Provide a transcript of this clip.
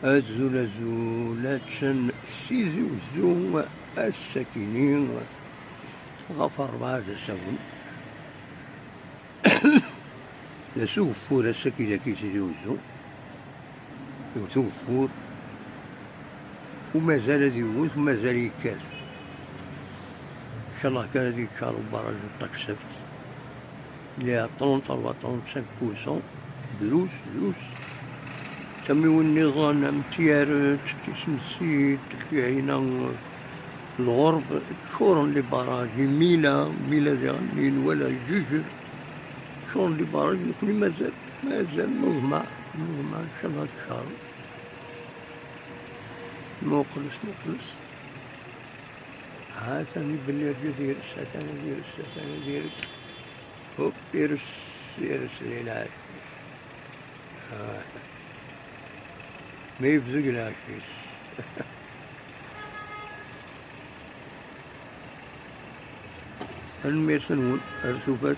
أزول أزولاتشن سيزوزو الساكنين غفر بعد سون يسوفور السكينة كي سيزوزو يسوفور وما زال يوث وما زال يكاس إن شاء الله كان هذيك شهر براج طاك السبت اللي 34-35% دروس سميو النظام امتيارات تسنسيت كيعينا الغرب شورن لي باراجي ميلا ديالين ولا جوجر شورن لي باراجي كل مازال مغمى ان شاء الله الشهر نوقلس ها ثاني بلي رجع ديرس هوب يرس لينا ما يبزق العشيش الميرسنون أرثوفات